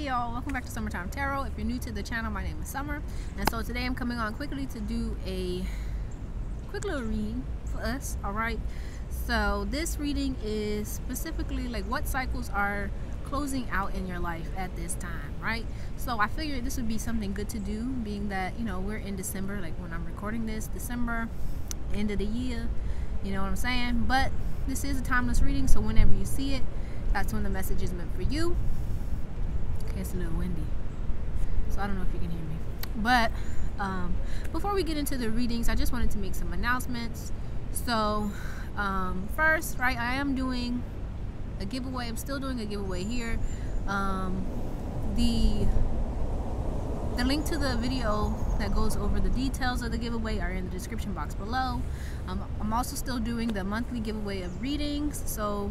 Hey y'all, welcome back to Summertime Tarot. If you're new to the channel, my name is Summer, and so today I'm coming on quickly to do a quick little reading for us. All right, so this reading is specifically like what cycles are closing out in your life at this time, right? So I figured this would be something good to do, being that, you know, we're in December, like when I'm recording this, December, end of the year, you know what I'm saying? But this is a timeless reading, so whenever you see it, that's when the message is meant for you. Okay, it's a little windy, so I don't know if you can hear me. But before we get into the readings, I just wanted to make some announcements. So first, right, I am doing a giveaway. I'm still doing a giveaway here. The link to the video that goes over the details of the giveaway are in the description box below. I'm also still doing the monthly giveaway of readings, so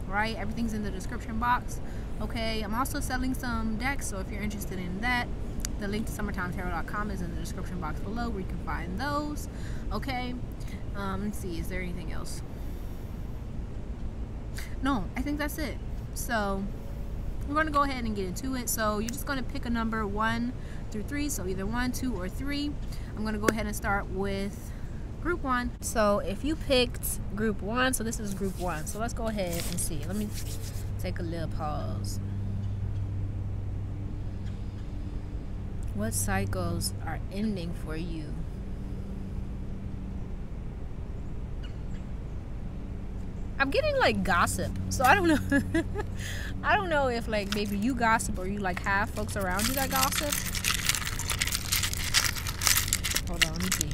right, everything's in the description box. Okay, I'm also selling some decks, so if you're interested in that, the link to summertimetarot.com is in the description box below where you can find those. Okay, let's see, is there anything else? No, I think that's it. So we're going to go ahead and get into it. So you're just going to pick a number 1 through 3, so either 1, 2, or 3. I'm going to go ahead and start with group 1. So if you picked group 1, so this is group 1. So let's go ahead and see. Let me take a little pause. What cycles are ending for you? I'm getting like gossip, so I don't know. I don't know if like maybe you gossip or you like have folks around you that gossip. Hold on, let me see.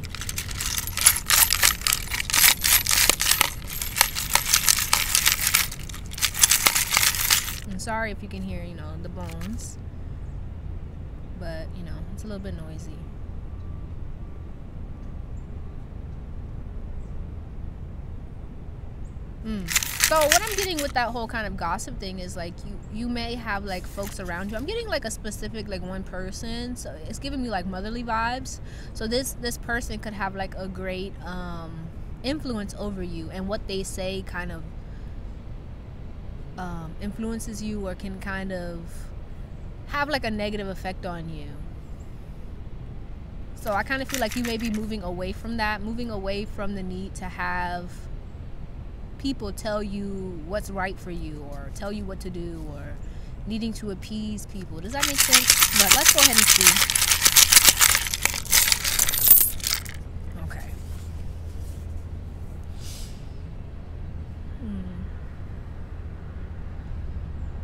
I'm sorry if you can hear, you know, the bones, but you know, it's a little bit noisy. So what I'm getting with that whole kind of gossip thing is like you may have like folks around you. I'm getting like a specific like one person, so it's giving me like motherly vibes. So this person could have like a great influence over you, and what they say kind of influences you or can kind of have like a negative effect on you. So I kind of feel like you may be moving away from that, moving away from the need to have people tell you what's right for you or tell you what to do or needing to appease people. Does that make sense? But let's go ahead and see. Okay.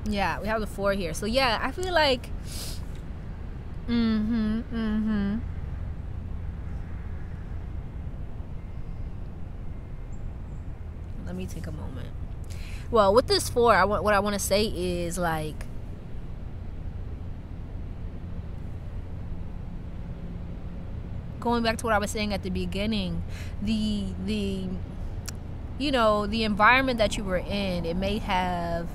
Yeah, we have the 4 here. So yeah, I feel like let me take a moment. Well, with this 4, what I want to say is like going back to what I was saying at the beginning, the you know, the environment that you were in, it may have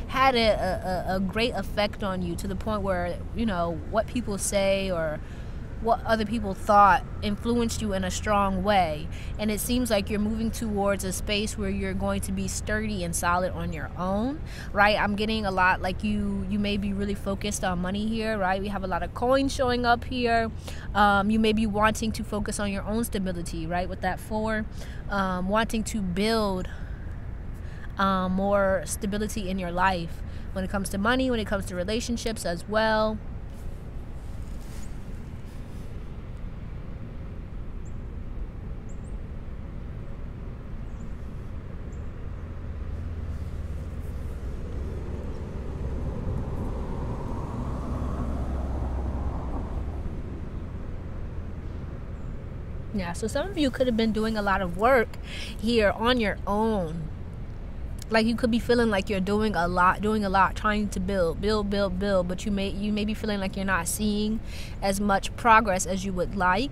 had a great effect on you to the point where, you know, what people say or what other people thought influenced you in a strong way, and it seems like you're moving towards a space where you're going to be sturdy and solid on your own, right? I'm getting a lot like you may be really focused on money here, right? We have a lot of coins showing up here. You may be wanting to focus on your own stability, right, with that 4, wanting to build more stability in your life when it comes to money, when it comes to relationships as well. Yeah, so some of you could have been doing a lot of work here on your own. Like you could be feeling like you're doing a lot, trying to build, but you may be feeling like you're not seeing as much progress as you would like.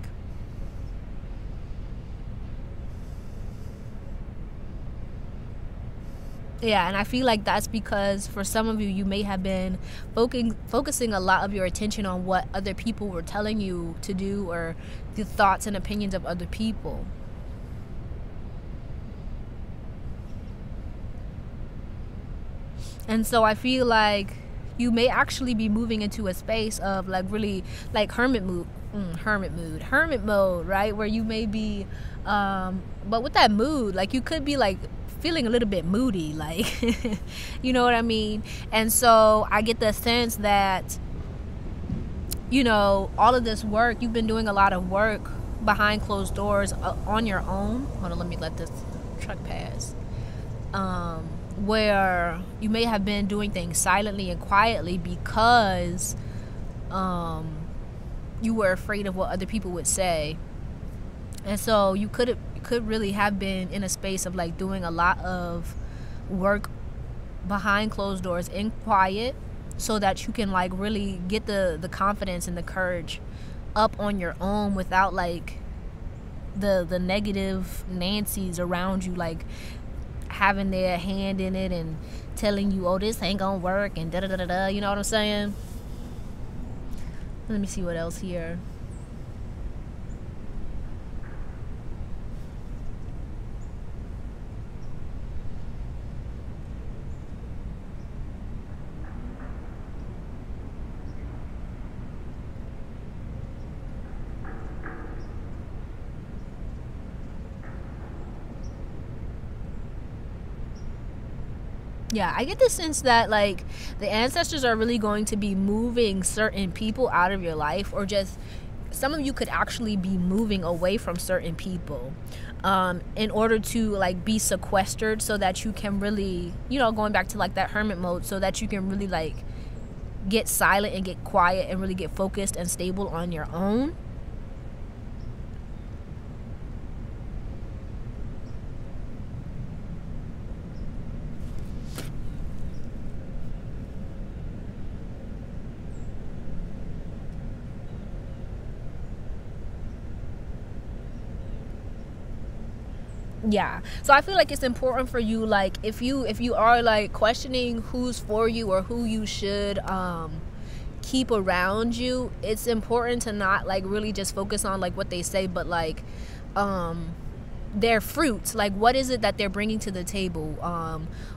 Yeah, and I feel like that's because for some of you, you may have been focusing a lot of your attention on what other people were telling you to do or the thoughts and opinions of other people. And so I feel like you may actually be moving into a space of like really like hermit mode, right? Where you may be but with that mood, like you could be like feeling a little bit moody, like you know what I mean? And so I get the sense that, you know, all of this work, you've been doing a lot of work behind closed doors on your own. Hold on, let me let this truck pass. Where you may have been doing things silently and quietly because you were afraid of what other people would say. And so you could really have been in a space of like doing a lot of work behind closed doors in quiet, so that you can like really get the confidence and the courage up on your own without like the negative Nancy's around you like having their hand in it and telling you, oh, this ain't gonna work and da da da da da, you know what I'm saying? Let me see what else here. Yeah, I get the sense that like the ancestors are really going to be moving certain people out of your life, or just some of you could actually be moving away from certain people in order to like be sequestered, so that you can really, you know, going back to like that hermit mode, so that you can really like get silent and get quiet and really get focused and stable on your own. Yeah, so I feel like it's important for you, like if you are like questioning who's for you or who you should keep around you, it's important to not like really just focus on like what they say, but like their fruits. Like, what is it that they're bringing to the table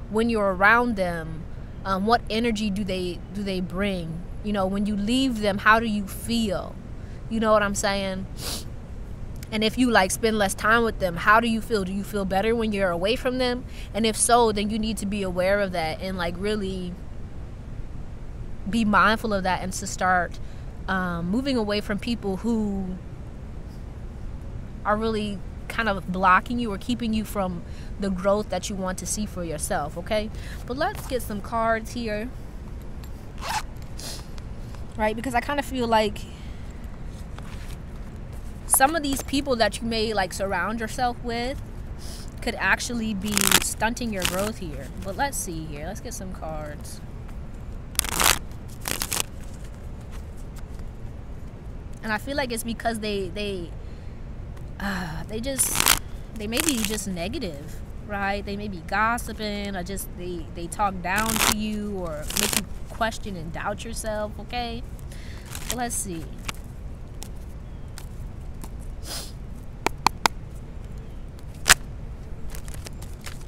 when you're around them? What energy do they bring? You know, when you leave them, how do you feel? You know what I'm saying? And if you like spend less time with them, how do you feel? Do you feel better when you're away from them? And if so, then you need to be aware of that and like really be mindful of that, and to start moving away from people who are really kind of blocking you or keeping you from the growth that you want to see for yourself. Okay, but let's get some cards here, right? Because I kind of feel like some of these people that you may like surround yourself with could actually be stunting your growth here. But let's see here. Let's get some cards. And I feel like it's because they may be just negative, right? They may be gossiping, or just they talk down to you or make you question and doubt yourself. Okay, so let's see.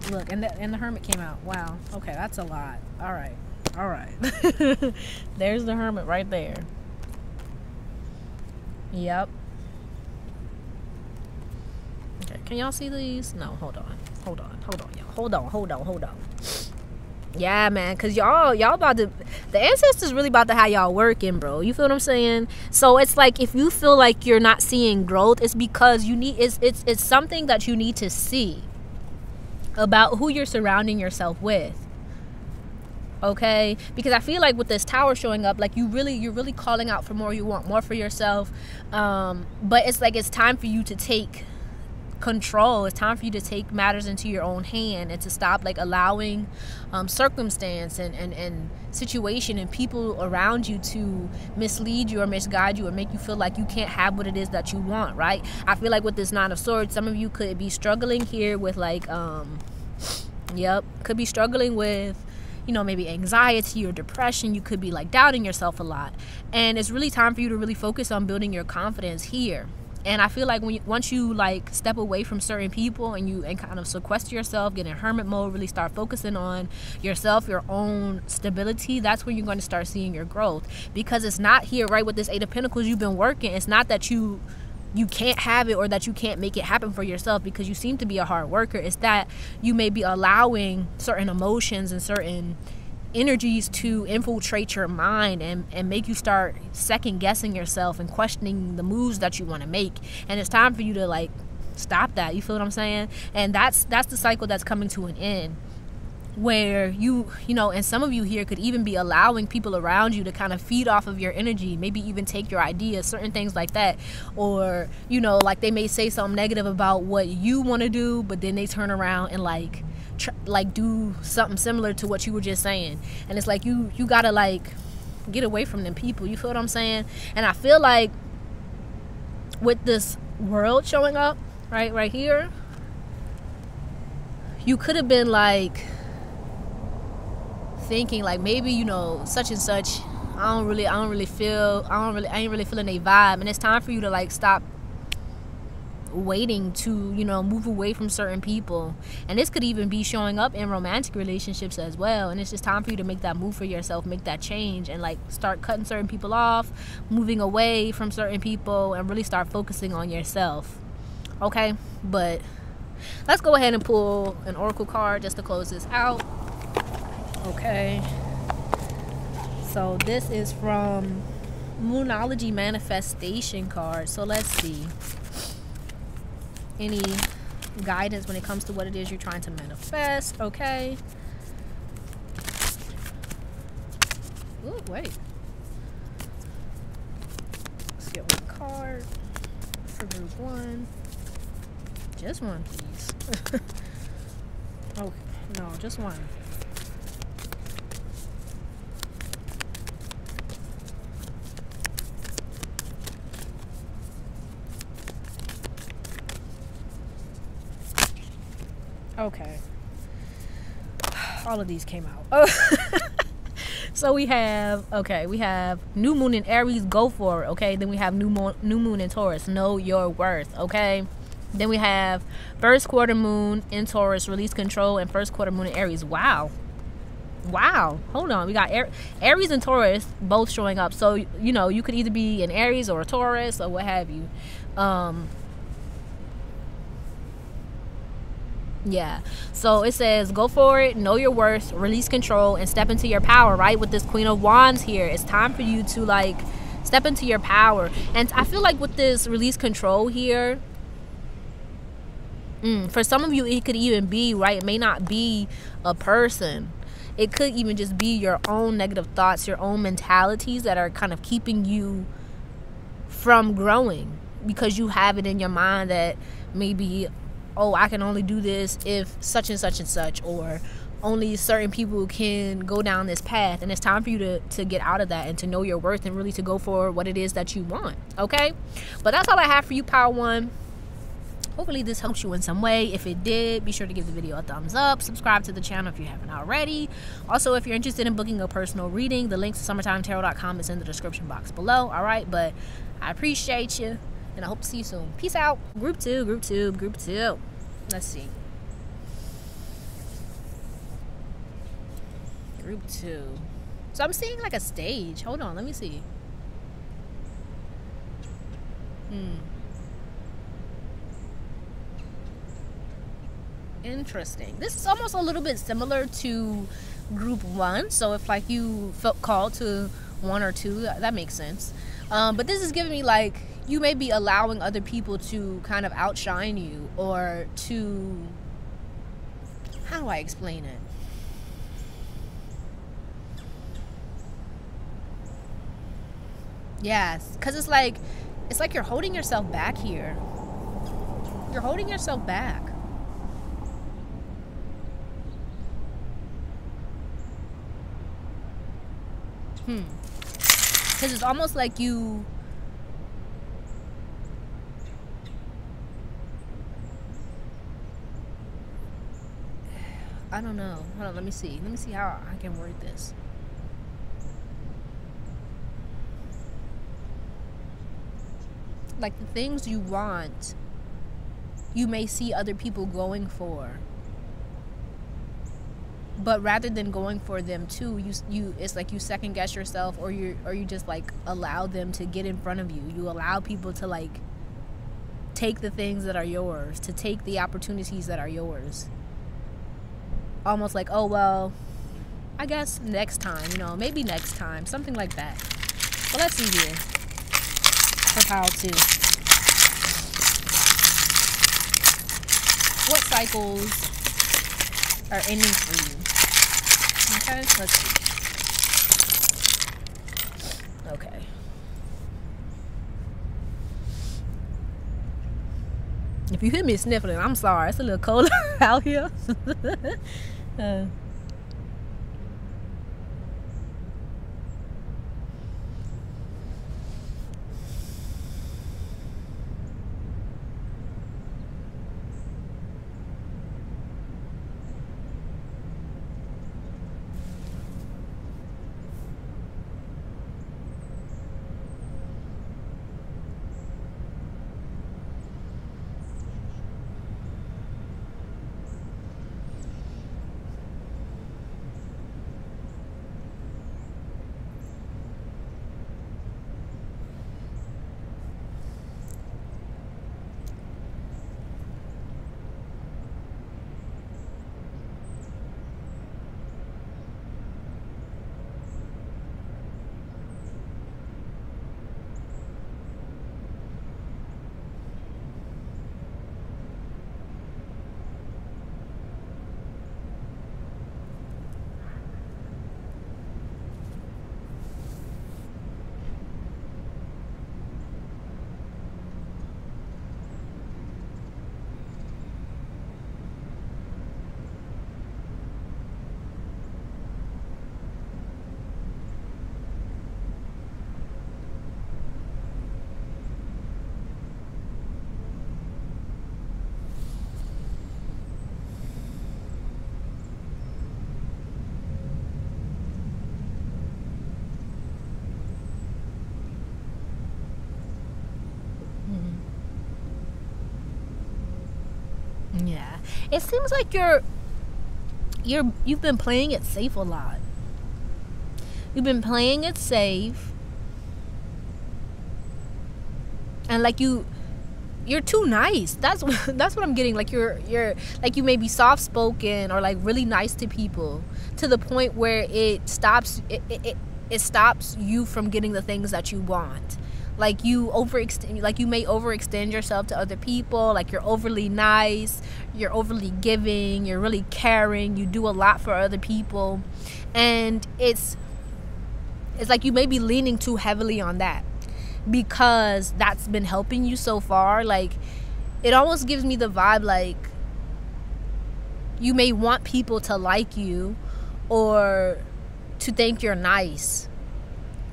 Look, and the Hermit came out. Wow. Okay, that's a lot. All right. There's the Hermit right there. Yep. Okay, can y'all see these? No, hold on, y'all. Hold on. Yeah, man, because y'all about to, the ancestors really about to have y'all working, bro. You feel what I'm saying? So it's like, if you feel like you're not seeing growth, it's because you need, it's something that you need to see about who you're surrounding yourself with. Okay, because I feel like with this Tower showing up, like you're really calling out for more. You want more for yourself, but it's like it's time for you to take control. It's time for you to take matters into your own hand, and to stop like allowing circumstance and situation and people around you to mislead you or misguide you or make you feel like you can't have what it is that you want, right? I feel like with this Nine of Swords, some of you could be struggling here with like could be struggling with, you know, maybe anxiety or depression. You could be like doubting yourself a lot, and it's really time for you to really focus on building your confidence here. And I feel like once you like step away from certain people and kind of sequester yourself, get in hermit mode, really start focusing on yourself, your own stability, that's when you're going to start seeing your growth. Because it's not here, right, with this Eight of Pentacles, you've been working. It's not that you can't have it or that you can't make it happen for yourself, because you seem to be a hard worker. It's that you may be allowing certain emotions and certain energies to infiltrate your mind and make you start second guessing yourself and questioning the moves that you want to make. And it's time for you to like stop that. You feel what I'm saying? And that's the cycle that's coming to an end, where you know, and some of you here could even be allowing people around you to kind of feed off of your energy, maybe even take your ideas, certain things like that. Or, you know, like they may say something negative about what you want to do, but then they turn around and like do something similar to what you were just saying. And it's like you gotta like get away from them people. You feel what I'm saying? And I feel like with this world showing up right here, you could have been like thinking like, maybe, you know, such and such, I ain't really feeling they vibe. And it's time for you to like stop waiting to, you know, move away from certain people. And this could even be showing up in romantic relationships as well. And it's just time for you to make that move for yourself, make that change, and like start cutting certain people off, moving away from certain people, and really start focusing on yourself. Okay, but let's go ahead and pull an oracle card just to close this out. Okay, so this is from Moonology Manifestation card. So let's see any guidance when it comes to what it is you're trying to manifest. Okay. Ooh, wait. Let's get one card for group one. Just one, please. Oh, no, just one. Okay, all of these came out. Oh. So we have new moon in Aries, go for it. Okay, then we have new moon in Taurus, know your worth. Okay, then we have first quarter moon in Taurus, release control, and first quarter moon in Aries. Wow, hold on, we got Aries and Taurus both showing up. So, you know, you could either be an Aries or a Taurus or what have you. Yeah, so it says go for it, know your worth, release control, and step into your power. Right, with this Queen of Wands here, it's time for you to like step into your power. And I feel like with this release control here, for some of you it could even be, right, it may not be a person, it could even just be your own negative thoughts, your own mentalities that are kind of keeping you from growing, because you have it in your mind that maybe, oh, I can only do this if such and such and such, or only certain people can go down this path. And it's time for you to get out of that and to know your worth and really to go for what it is that you want. Okay, but that's all I have for you, Power One. Hopefully this helps you in some way. If it did, be sure to give the video a thumbs up, subscribe to the channel if you haven't already. Also, if you're interested in booking a personal reading, the link to summertimetarot.com is in the description box below. All right, but I appreciate you, and I hope to see you soon. Peace out. Group two. Let's see. Group two. So I'm seeing like a stage. Hold on, let me see. Interesting. This is almost a little bit similar to group one. So if like you felt called to one or two, that makes sense. But this is giving me like, you may be allowing other people to kind of outshine you, or to, how do I explain it? Yes, because it's like you're holding yourself back here. You're holding yourself back. Because it's almost like you, I don't know. Hold on, let me see how I can word this. like the things you want, you may see other people going for, but rather than going for them too, you it's like you second guess yourself, or you just like allow them to get in front of you. You allow people to like take the things that are yours, to take the opportunities that are yours. Almost like, oh well, I guess next time, you know, maybe next time, something like that. But let's see here for pile 2. What cycles are ending for you? Okay, let's see. Okay. If you hear me sniffling, I'm sorry. It's a little cold out here. Yeah, it seems like you've been playing it safe a lot. You've been playing it safe, and like you're too nice. That's what I'm getting. Like you're like, you may be soft spoken or like really nice to people, to the point where it stops you from getting the things that you want. Like you overextend, like you may overextend yourself to other people. Like you're overly nice, you're overly giving, you're really caring, you do a lot for other people, and it's like you may be leaning too heavily on that because that's been helping you so far. Like it almost gives me the vibe like you may want people to like you or to think you're nice.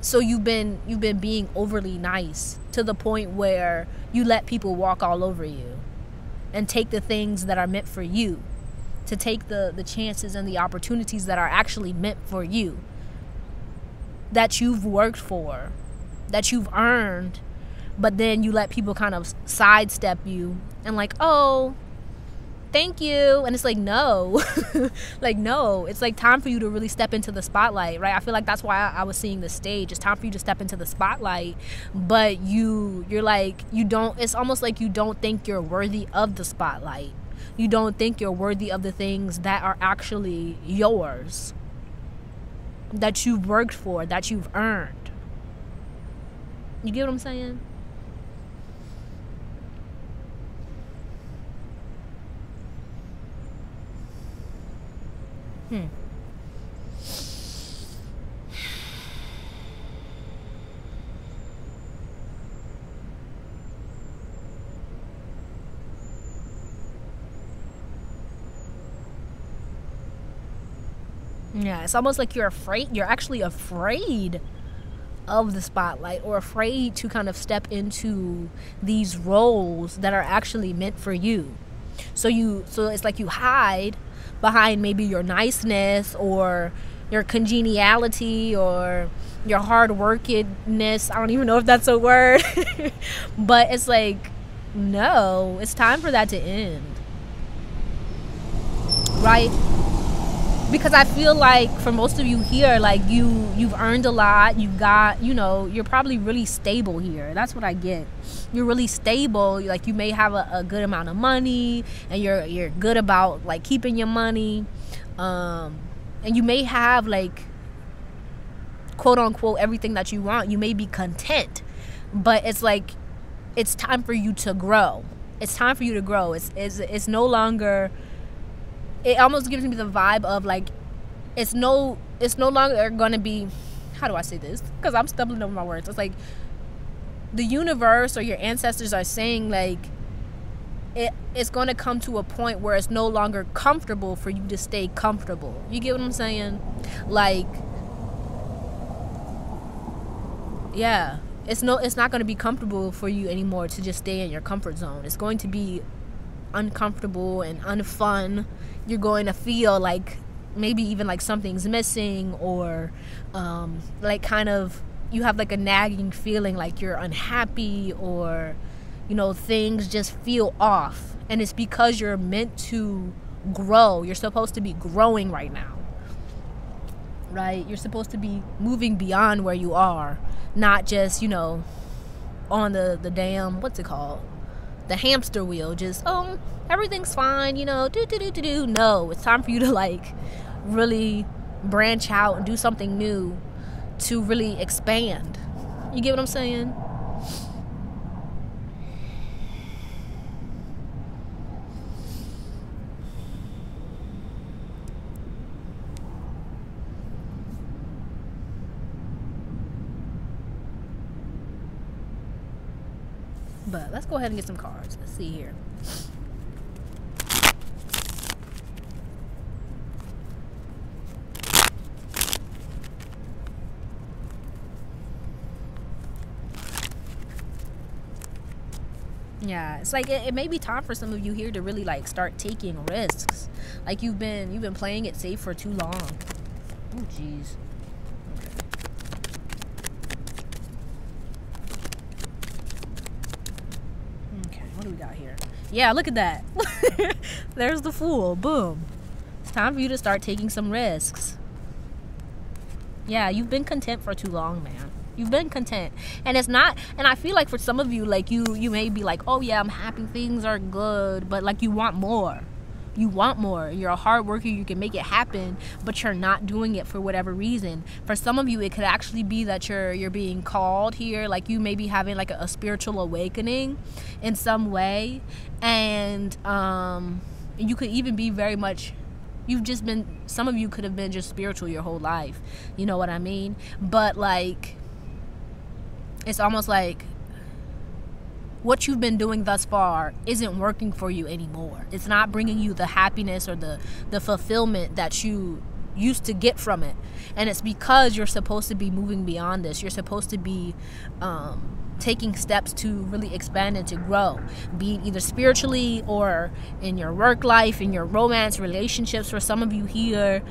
So you've been being overly nice to the point where you let people walk all over you and take the things that are meant for you, to take the chances and the opportunities that are actually meant for you, that you've worked for, that you've earned, but then you let people kind of sidestep you and like, oh, thank you. And it's like, no. Like, no, it's like time for you to really step into the spotlight, right? I feel like that's why I was seeing the stage. It's time for you to step into the spotlight, but you're like, you don't, it's almost like you don't think you're worthy of the spotlight. You don't think you're worthy of the things that are actually yours, that you've worked for, that you've earned. You get what I'm saying? Yeah, it's almost like you're afraid. You're actually afraid of the spotlight, or afraid to kind of step into these roles that are actually meant for you. So it's like you hide behind maybe your niceness or your congeniality or your hard workedness. I don't even know if that's a word. But it's like, no, it's time for that to end. Right? Because I feel like for most of you here, like you've earned a lot. You've got, you're probably really stable here. That's what I get. You're really stable. Like you may have a good amount of money, and you're good about like keeping your money. And you may have like, quote unquote, everything that you want. You may be content, but it's like, it's time for you to grow. It's time for you to grow. It's no longer, it almost gives me the vibe of like, it's no longer gonna be, how do I say this? Because I'm stumbling over my words. It's like the universe or your ancestors are saying like, it's going to come to a point where it's no longer comfortable for you to stay comfortable. You get what I'm saying? Like, yeah, it's not going to be comfortable for you anymore to just stay in your comfort zone. It's going to be uncomfortable and unfun. You're going to feel like maybe even like something's missing, or like kind of you have like a nagging feeling like you're unhappy, or things just feel off. And it's because you're meant to grow. You're supposed to be growing right now, right? You're supposed to be moving beyond where you are, not just on the damn, what's it called, the hamster wheel, just everything's fine, do. No, it's time for you to like really branch out and do something new to really expand. You get what I'm saying? But let's go ahead and get some cards. Let's see here. Yeah, it's like it may be time for some of you here to really like start taking risks. Like you've been playing it safe for too long. Oh jeez. Okay, what do we got here? Yeah, look at that. There's the Fool. Boom. It's time for you to start taking some risks. Yeah, you've been content for too long, man. You've been content. And it's not, and I feel like for some of you, like you may be like, oh yeah, I'm happy, things are good, but like you want more. You want more. You're a hard worker, you can make it happen, but you're not doing it for whatever reason. For some of you, it could actually be that you're being called here, like you may be having like a spiritual awakening in some way. And you could even be very much, some of you could have been just spiritual your whole life. You know what I mean? But like, it's almost like what you've been doing thus far isn't working for you anymore. It's not bringing you the happiness or the fulfillment that you used to get from it. And it's because you're supposed to be moving beyond this. You're supposed to be taking steps to really expand and to grow, be it either spiritually or in your work life, in your romance relationships. For some of you here,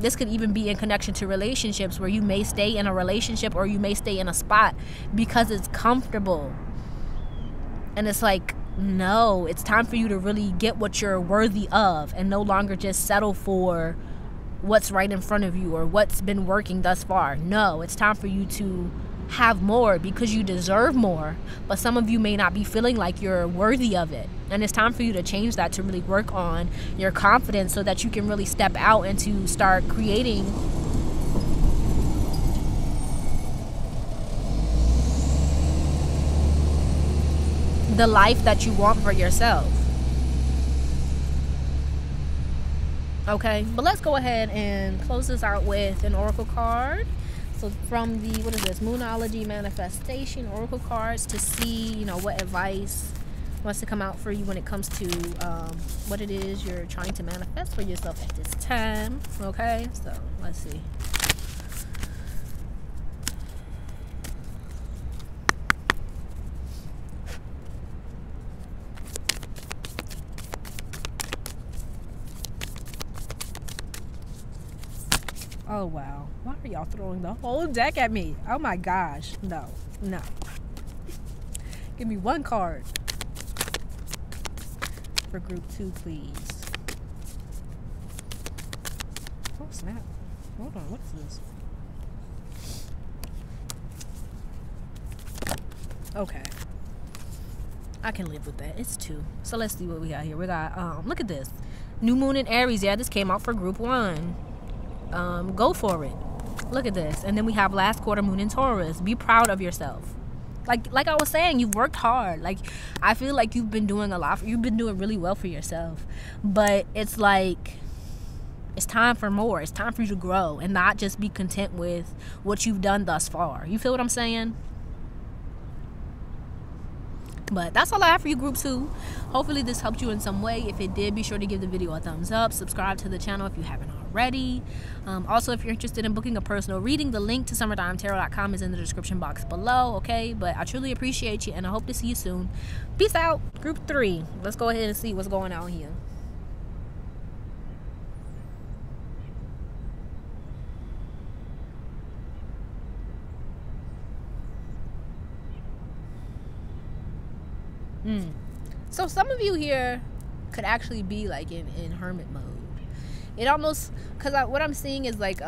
this could even be in connection to relationships, where you may stay in a relationship or you may stay in a spot because it's comfortable. And it's like, no, it's time for you to really get what you're worthy of and no longer just settle for what's right in front of you or what's been working thus far. No, it's time for you to have more because you deserve more. But some of you may not be feeling like you're worthy of it. And it's time for you to change that, to really work on your confidence so that you can really step out and to start creating the life that you want for yourself. Okay, but let's go ahead and close this out with an oracle card. So from the, what is this, Moonology Manifestation Oracle cards, to see, what advice wants to come out for you when it comes to what it is you're trying to manifest for yourself at this time. Okay, so let's see. Oh, wow. Why are y'all throwing the whole deck at me? Oh, my gosh. No. No. Give me one card for group 2, please. Oh, snap. Hold on. What's this? Okay. I can live with that. It's 2. So let's see what we got here. We got, look at this. New moon in Aries. Yeah, this came out for group 1. Go for it. Look at this. And then we have last quarter moon in Taurus. Be proud of yourself. Like I was saying, you've worked hard. Like, I feel like you've been doing a lot. You've been doing really well for yourself. But it's like, it's time for more. It's time for you to grow and not just be content with what you've done thus far. You feel what I'm saying? But that's all I have for you, group 2. Hopefully this helped you in some way. If it did, be sure to give the video a thumbs up. Subscribe to the channel if you haven't already. Also, if you're interested in booking a personal reading, the link to summertimetarot.com is in the description box below, okay? But I truly appreciate you, and I hope to see you soon. Peace out, group 3. Let's go ahead and see what's going on here. So some of you here could actually be like in hermit mode. It almost, because what I'm seeing is like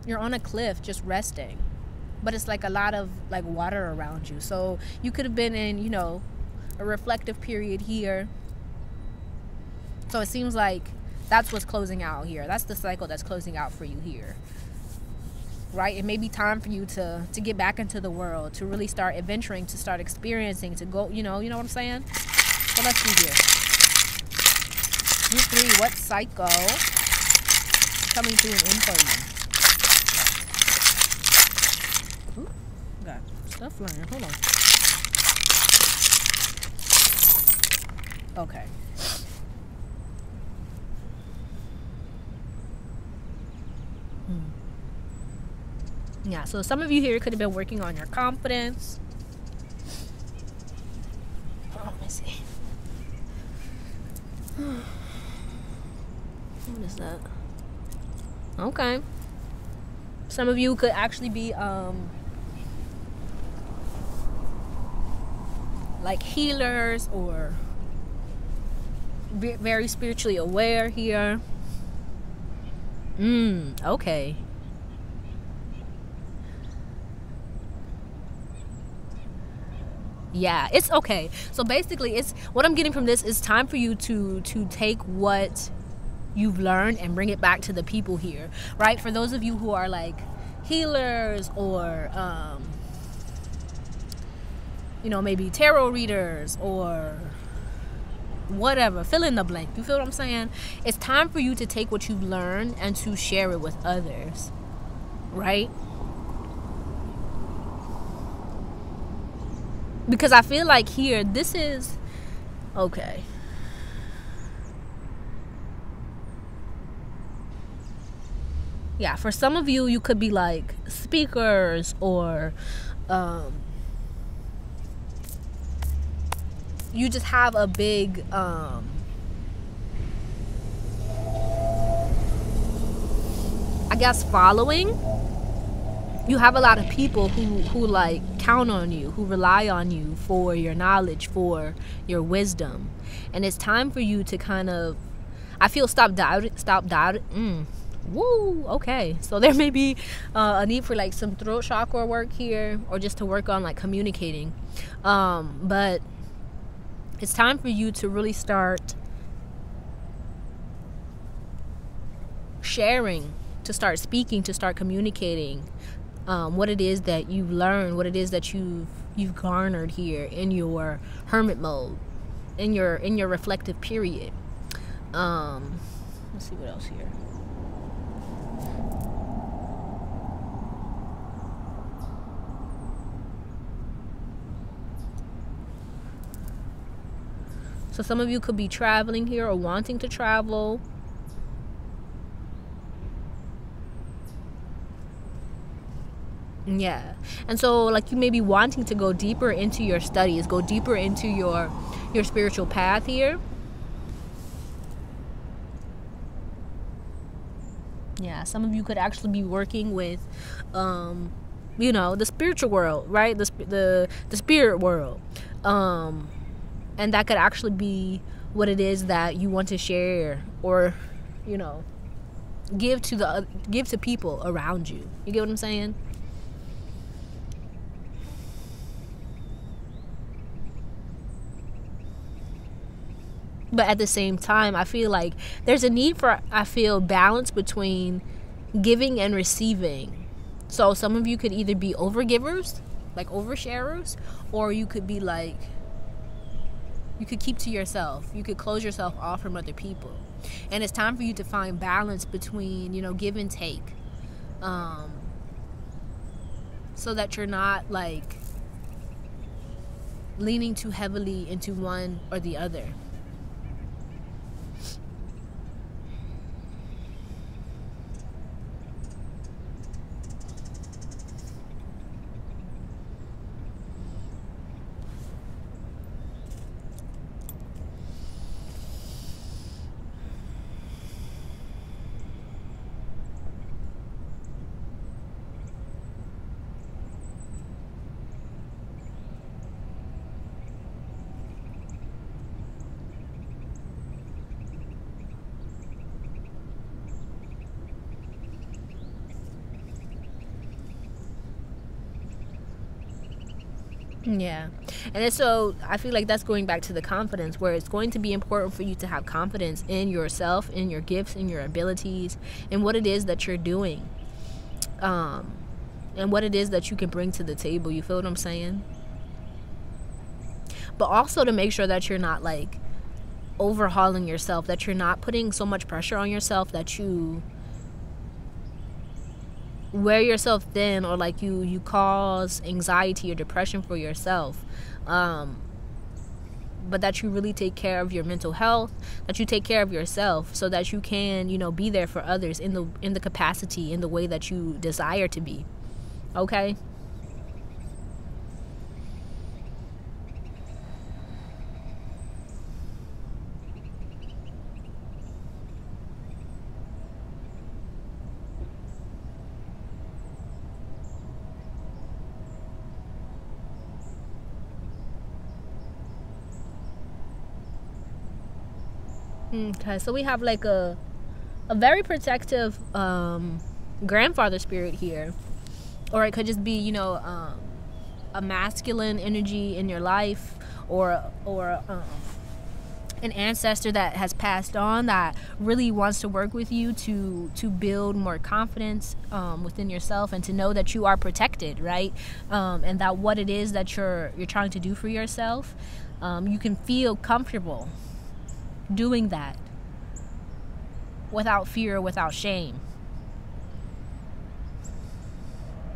you're on a cliff just resting, but it's like a lot of like water around you. So you could have been in, you know, a reflective period here. So it seems like that's what's closing out here. That's the cycle that's closing out for you here. Right? It may be time for you to get back into the world, to really start adventuring, to start experiencing, to go, you know what I'm saying? So let's see here. Group 3, what cycle coming to an end for you? Ooh, got stuff flying. Hold on. Okay. Yeah, so some of you here could have been working on your confidence. Oh, let me see. What is that? Okay. Some of you could actually be like healers or very spiritually aware here. Okay. Yeah, it's okay. So basically, it's what I'm getting from this is time for you to take what you've learned and bring it back to the people here, right? For those of you who are like healers or you know, maybe tarot readers or whatever, fill in the blank. You feel what I'm saying? It's time for you to take what you've learned and to share it with others, right? Because I feel like here, this is okay. Yeah, for some of you, you could be like speakers or you just have a big I guess following. You have a lot of people who like count on you, who rely on you for your knowledge, for your wisdom. And it's time for you to kind of, I feel, stop doubting. Woo, okay. So there may be a need for like some throat chakra work here, or just to work on like communicating. But it's time for you to really start sharing, to start speaking, to start communicating. What it is that you've learned, what it is that you've garnered here in your hermit mode, in your reflective period. Let's see what else here. So some of you could be traveling here or wanting to travel. Yeah, and so like you may be wanting to go deeper into your studies, go deeper into your spiritual path here. Yeah, some of you could actually be working with, you know, the spiritual world, right? The spirit world. And that could actually be what it is that you want to share, or, you know, give to people around you. You get what I'm saying? But at the same time, I feel like there's a need for, balance between giving and receiving. So some of you could either be overgivers, like oversharers, or you could be like, you could keep to yourself. You could close yourself off from other people. And it's time for you to find balance between, you know, give and take. So that you're not like leaning too heavily into one or the other. Yeah. And so I feel like that's going back to the confidence, where it's going to be important for you to have confidence in yourself, in your gifts, in your abilities, and what it is that you're doing, and what it is that you can bring to the table. You feel what I'm saying? But also to make sure that you're not like overhauling yourself, that you're not putting so much pressure on yourself that you wear yourself thin, or like you cause anxiety or depression for yourself. But that you really take care of your mental health, that you take care of yourself, so that you can, you know, be there for others in the capacity, in the way that you desire to be. Okay? Okay, so we have like a very protective grandfather spirit here, or it could just be, you know, a masculine energy in your life, or an ancestor that has passed on, that really wants to work with you to build more confidence within yourself, and to know that you are protected, right? And that what it is that you're trying to do for yourself, you can feel comfortable doing that without fear, without shame,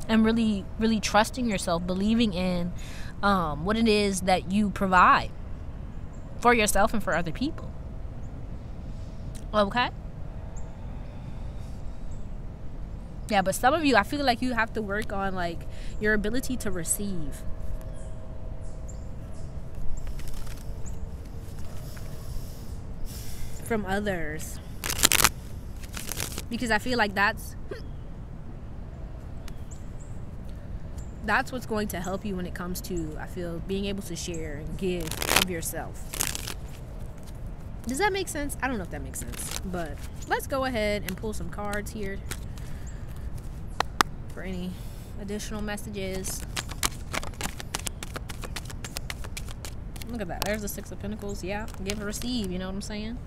and really trusting yourself, believing in what it is that you provide for yourself and for other people. Okay? Yeah, but some of you, I feel like you have to work on like your ability to receive. From others, because I feel like that's what's going to help you when it comes to, I feel, being able to share and give of yourself. Does that make sense? I don't know if that makes sense, but let's go ahead and pull some cards here for any additional messages. Look at that, there's the Six of Pentacles. Yeah, give and receive, you know what I'm saying?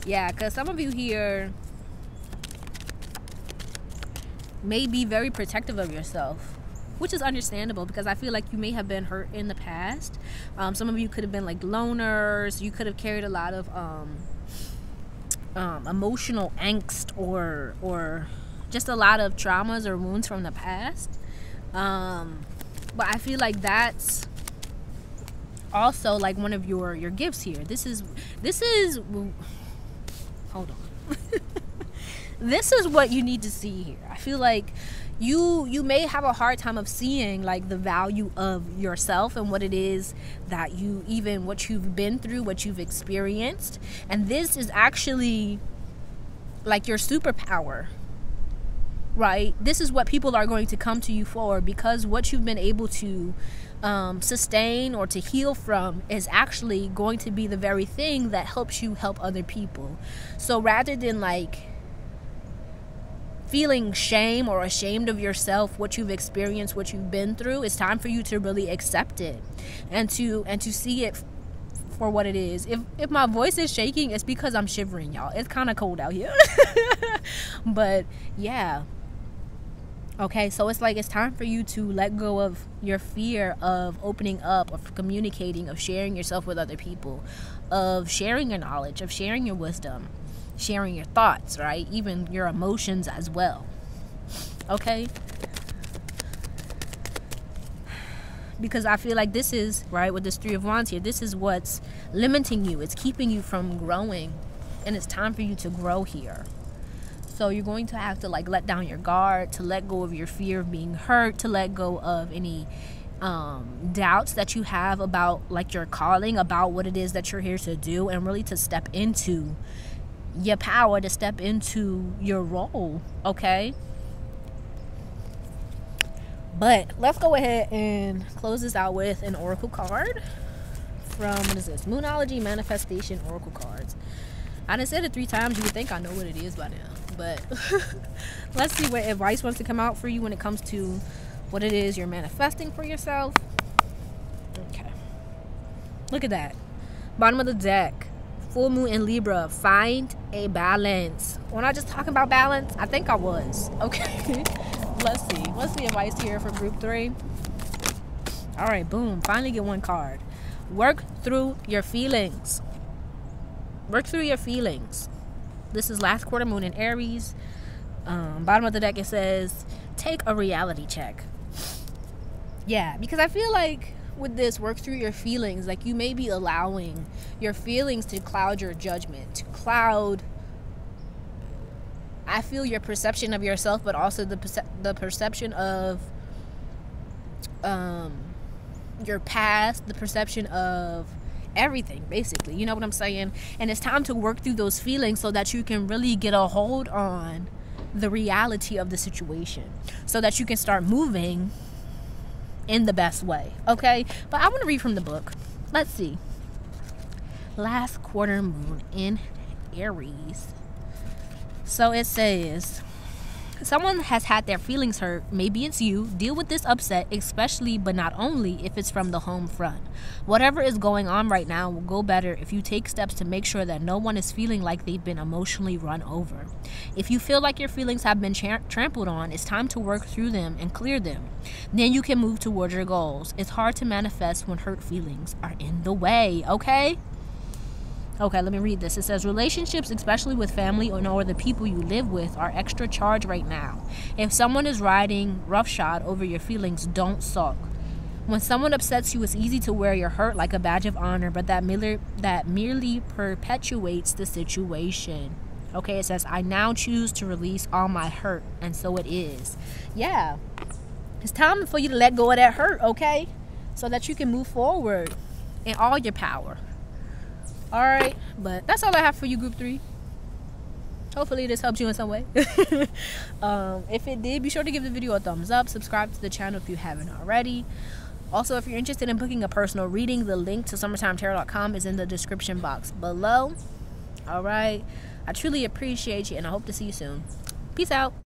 Yeah, because some of you here may be very protective of yourself, which is understandable, because I feel like you may have been hurt in the past. Some of you could have been like loners. You could have carried a lot of emotional angst, or just a lot of traumas or wounds from the past. But I feel like that's also like one of your gifts here. This is hold on. This is what you need to see here. I feel like you may have a hard time of seeing like the value of yourself and what it is that what you've been through, what you've experienced. And this is actually like your superpower, right? This is what people are going to come to you for, because what you've been able to sustain or to heal from is actually going to be the very thing that helps you help other people. So rather than like feeling shame or ashamed of yourself, what you've experienced, what you've been through, it's time for you to really accept it and to see it for what it is. If my voice is shaking, it's because I'm shivering, y'all. It's kind of cold out here. But yeah. Okay, so it's like it's time for you to let go of your fear of opening up, of communicating, of sharing yourself with other people, of sharing your knowledge, of sharing your wisdom, sharing your thoughts, right? Even your emotions as well. Okay? Because I feel like this is, right, with this Three of Wands here, this is what's limiting you. It's keeping you from growing. And it's time for you to grow here. So you're going to have to like let down your guard, to let go of your fear of being hurt, to let go of any doubts that you have about like your calling, about what it is that you're here to do, and really to step into your power, to step into your role. Okay? But let's go ahead and close this out with an oracle card from, what is this? Moonology Manifestation Oracle Cards. I done said it 3 times. You would think I know what it is by now. But let's see what advice wants to come out for you when it comes to what it is you're manifesting for yourself. Okay. Look at that. Bottom of the deck. Full moon in Libra. Find a balance. When I just talking about balance, I think I was. Okay. Let's see. What's the advice here for group 3? All right. Boom. Finally get one card. Work through your feelings. Work through your feelings. This is last quarter moon in Aries. Bottom of the deck, it says, take a reality check. Yeah, because I feel like with this, work through your feelings, like you may be allowing your feelings to cloud your judgment, to cloud, I feel, your perception of yourself, but also the perception of your past, the perception of everything, basically. You know what I'm saying? And it's time to work through those feelings so that you can really get a hold on the reality of the situation, so that you can start moving in the best way. Okay? But I want to read from the book. Let's see. Last quarter moon in Aries. So it says, someone has had their feelings hurt. Maybe it's you. Deal with this upset, especially but not only if it's from the home front. Whatever is going on right now will go better if you take steps to make sure that no one is feeling like they've been emotionally run over. If you feel like your feelings have been trampled on, it's time to work through them and clear them. Then you can move towards your goals. It's hard to manifest when hurt feelings are in the way, okay? Okay, let me read this. It says, relationships, especially with family or the people you live with, are extra charged right now. If someone is riding roughshod over your feelings, don't sulk. When someone upsets you, it's easy to wear your hurt like a badge of honor, but that merely perpetuates the situation. Okay, it says, I now choose to release all my hurt, and so it is. Yeah, it's time for you to let go of that hurt, okay? So that you can move forward in all your power. All right, but that's all I have for you, group 3. Hopefully this helps you in some way. If it did, be sure to give the video a thumbs up. Subscribe to the channel if you haven't already. Also, if you're interested in booking a personal reading, the link to summertimetarot.com is in the description box below. All right, I truly appreciate you, and I hope to see you soon. Peace out.